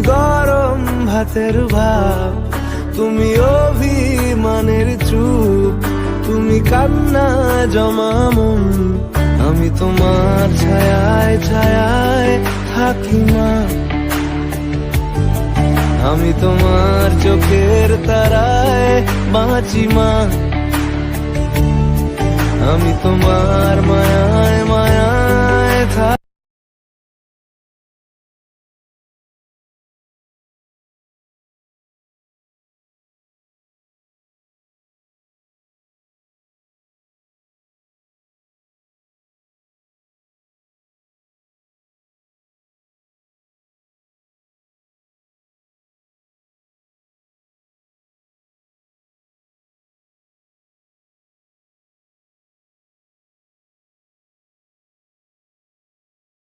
গরম ভাতের ভাব, তুমি অভিমানের চুপ, তুমি কান্না জমা মন। আমি তোমার ছায়ায় ছায়ায় থাকি মা, আমি তোমার চোখের তারায় বাঁচি মা, আমি তোমার মায়ায়